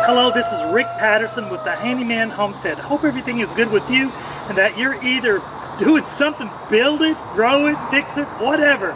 Hello, this is Rick Patterson with the Handyman Homestead. Hope everything is good with you and that you're either doing something, build it, grow it, fix it, whatever.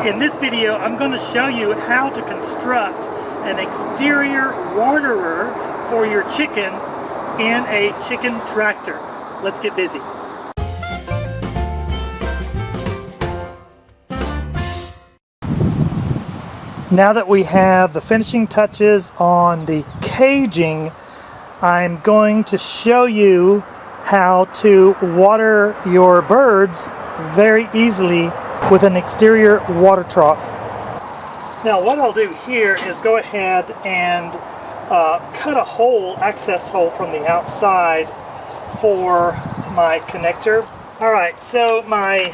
In this video, I'm going to show you how to construct an exterior waterer for your chickens in a chicken tractor. Let's get busy. Now that we have the finishing touches on the caging, I'm going to show you how to water your birds very easily with an exterior water trough. Now what I'll do here is go ahead and cut a hole, access hole from the outside for my connector. Alright, so my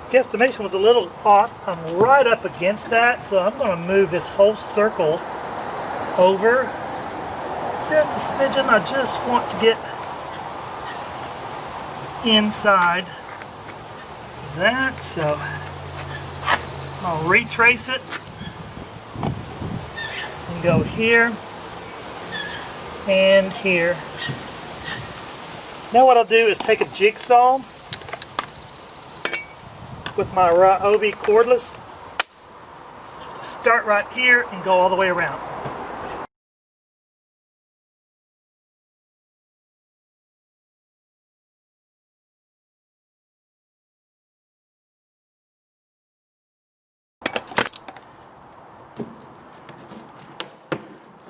guesstimation was a little off. I'm right up against that, so I'm going to move this whole circle over just a smidgen. I just want to get inside that, so I'll retrace it and go here and here. Now what I'll do is take a jigsaw with my Ryobi cordless, start right here and go all the way around.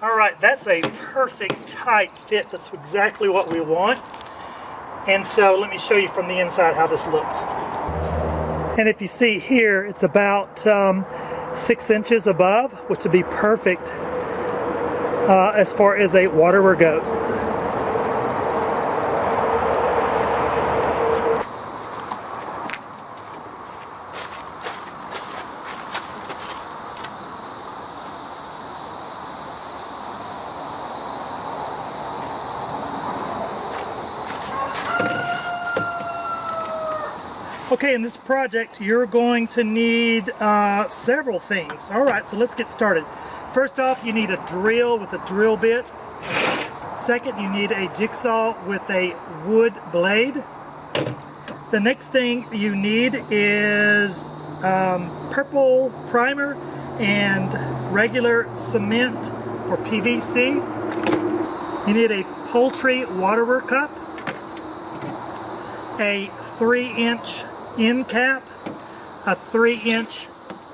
Alright, that's a perfect tight fit. That's exactly what we want. And so let me show you from the inside how this looks. And if you see here, it's about 6 inches above, which would be perfect as far as a waterer goes. Okay, in this project, you're going to need several things. Alright, so let's get started. First off, you need a drill with a drill bit. Second, you need a jigsaw with a wood blade. The next thing you need is purple primer and regular cement for PVC. You need a poultry waterer cup, a 3-inch end cap, a 3-inch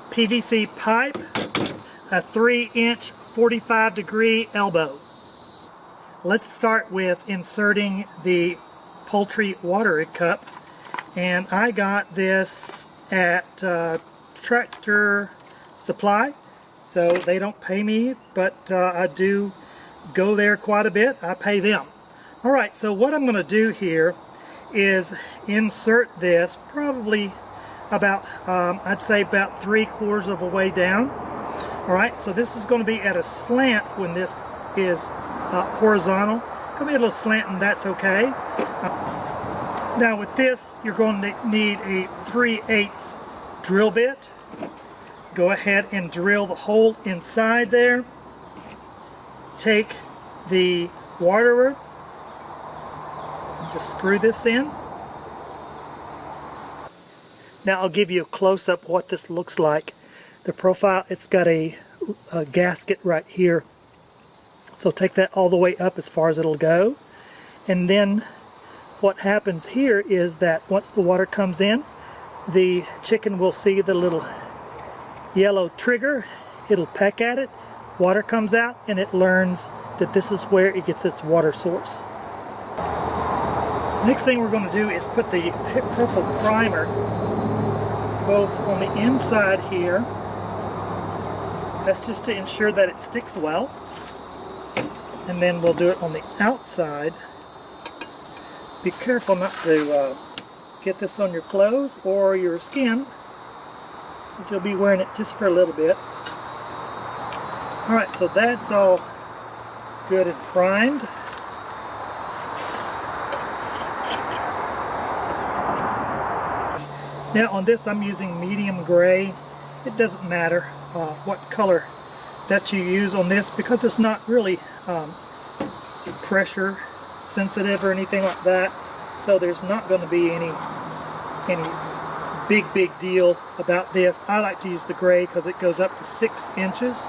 PVC pipe, a 3-inch 45-degree elbow. Let's start with inserting the poultry water cup, and I got this at Tractor Supply, so they don't pay me, but I do go there quite a bit. I pay them. Alright, so what I'm going to do here is insert this probably about I'd say about 3/4 of a way down. Alright, so this is going to be at a slant when this is horizontal. Come in a little slant, and that's okay. Now with this, you're going to need a 3/8 drill bit. Go ahead and drill the hole inside there. Take the waterer, just screw this in. Now I'll give you a close-up what this looks like. The profile, it's got a gasket right here. So take that all the way up as far as it'll go. And then what happens here is that once the water comes in, the chicken will see the little yellow trigger. It'll peck at it, water comes out, and it learns that this is where it gets its water source. Next thing we're going to do is put the purple primer both on the inside here. That's just to ensure that it sticks well. And then we'll do it on the outside. Be careful not to get this on your clothes or your skin, because you'll be wearing it just for a little bit. Alright, so that's all good and primed. Now on this I'm using medium gray. It doesn't matter what color that you use on this, because it's not really pressure sensitive or anything like that, so there's not going to be any big deal about this. I like to use the gray because it goes up to 6 inches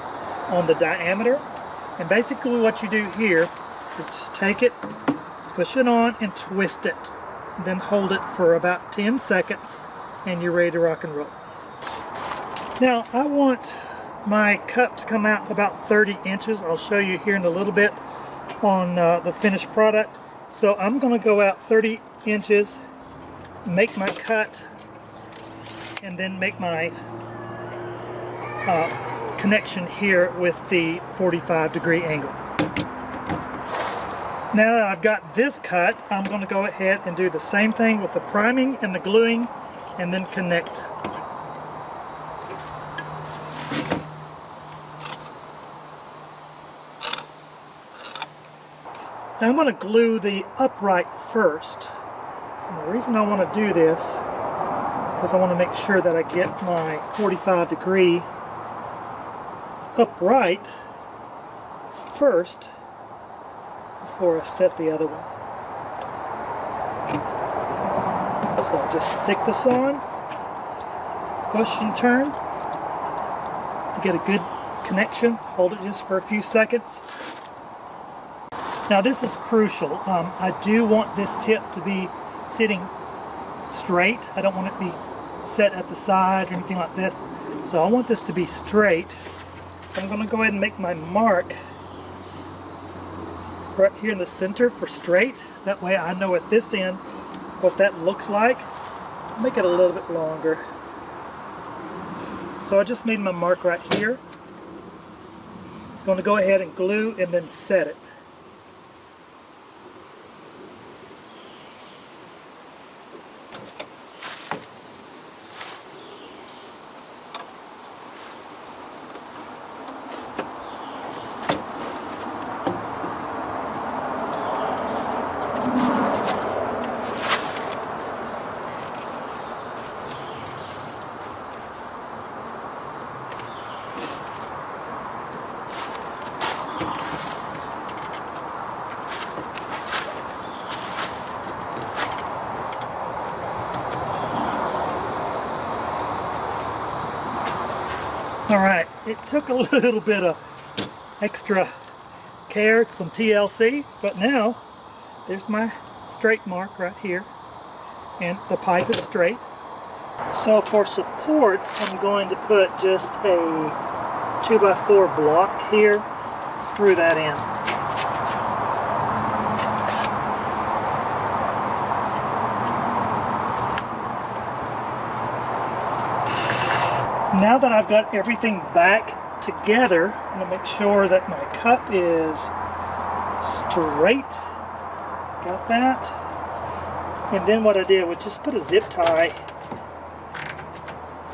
on the diameter. And basically what you do here is just take it, push it on, and twist it. Then hold it for about 10 seconds and you're ready to rock and roll. Now I want my cup to come out about 30 inches. I'll show you here in a little bit on the finished product. So I'm going to go out 30 inches, make my cut, and then make my connection here with the 45-degree angle. Now that I've got this cut, I'm going to go ahead and do the same thing with the priming and the gluing, and then connect. Now I'm going to glue the upright first. And the reason I want to do this is because I want to make sure that I get my 45-degree upright first before I set the other one. So just stick this on, push and turn to get a good connection. Hold it just for a few seconds. Now this is crucial. I do want this tip to be sitting straight. I don't want it to be set at the side or anything like this. So I want this to be straight. I'm going to go ahead and make my mark right here in the center for straight. That way I know at this end what that looks like. Make it a little bit longer. So I just made my mark right here. I'm going to go ahead and glue and then set it. Alright, it took a little bit of extra care, some TLC, but now there's my straight mark right here, and the pipe is straight. So for support, I'm going to put just a 2x4 block here, screw that in. Now that I've got everything back together, I'm going to make sure that my cup is straight. Got that? And then what I did was just put a zip tie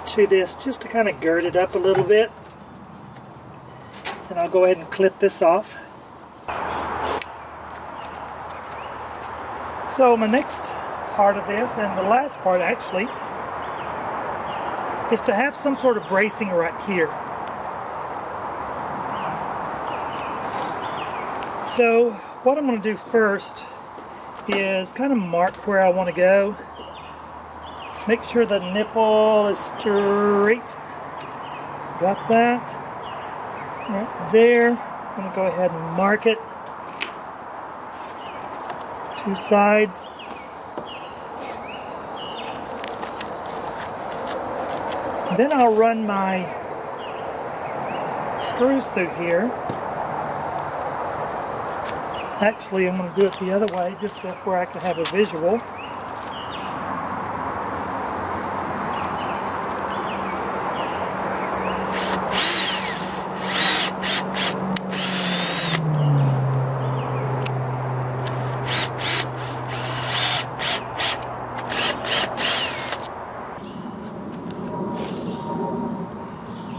to this just to kind of gird it up a little bit. And I'll go ahead and clip this off. So my next part of this, and the last part actually, is to have some sort of bracing right here. So what I'm going to do first is kind of mark where I want to go. Make sure the nipple is straight. Got that? Right there. I'm going to go ahead and mark it. 2 sides. Then I'll run my screws through here. Actually, I'm going to do it the other way, just where I can have a visual.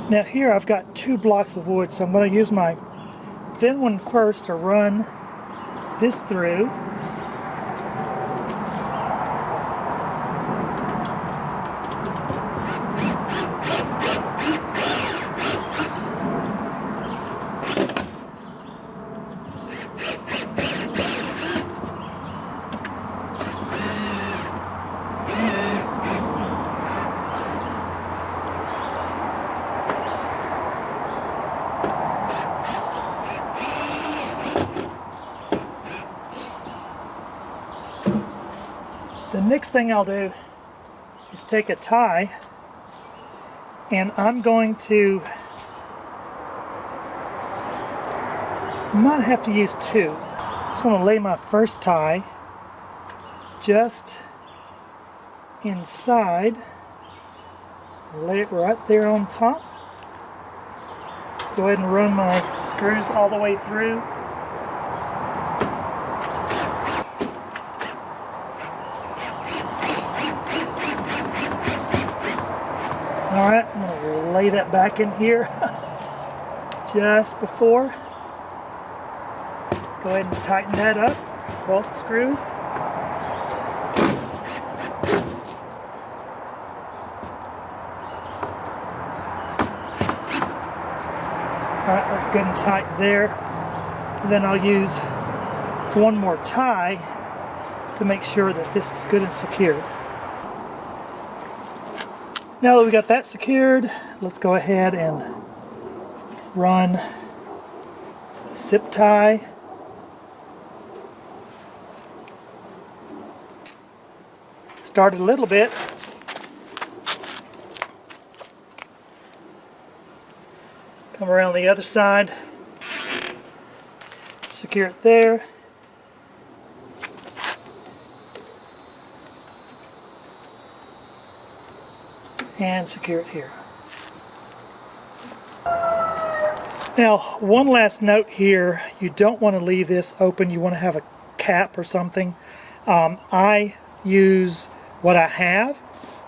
Now here I've got 2 blocks of wood, so I'm going to use my thin one first to run this through. The next thing I'll do is take a tie, and I'm going to, I might have to use two. Just want to lay my first tie just inside, lay it right there on top. Go ahead and run my screws all the way through. Alright, I'm going to lay that back in here just before. Go ahead and tighten that up, both screws. Alright, that's good and tight there. And then I'll use one more tie to make sure that this is good and secured. Now that we got that secured, let's go ahead and run zip tie. Start it a little bit. Come around the other side. Secure it there. And secure it here. Now, one last note here. You don't want to leave this open. You want to have a cap or something. I use what I have.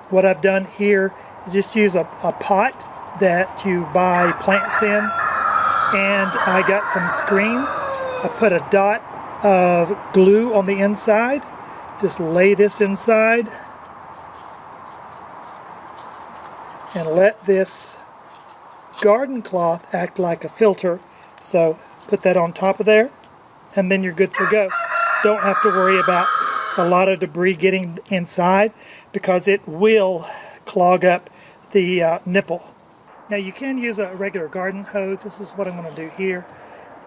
What I've done here is just use a pot that you buy plants in, and I got some screen. I put a dot of glue on the inside. Just lay this inside and let this garden cloth act like a filter. So put that on top of there, and then you're good to go. Don't have to worry about a lot of debris getting inside, because it will clog up the nipple. Now you can use a regular garden hose. This is what I'm going to do here.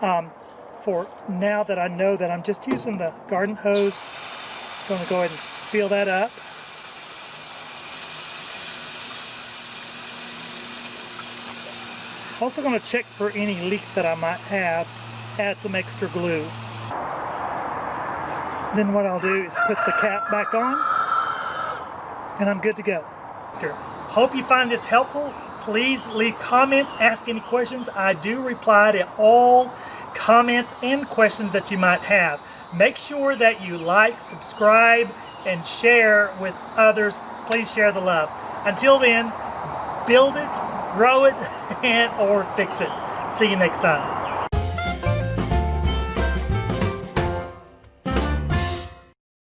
For now that I know that I'm just using the garden hose, I'm going to go ahead and seal that up. Also going to check for any leaks that I might have, add some extra glue. Then what I'll do is put the cap back on, and I'm good to go. Hope you find this helpful. Please leave comments, ask any questions. I do reply to all comments and questions that you might have. Make sure that you like, subscribe, and share with others. Please share the love. Until then, build it, grow it, and or fix it. See you next time.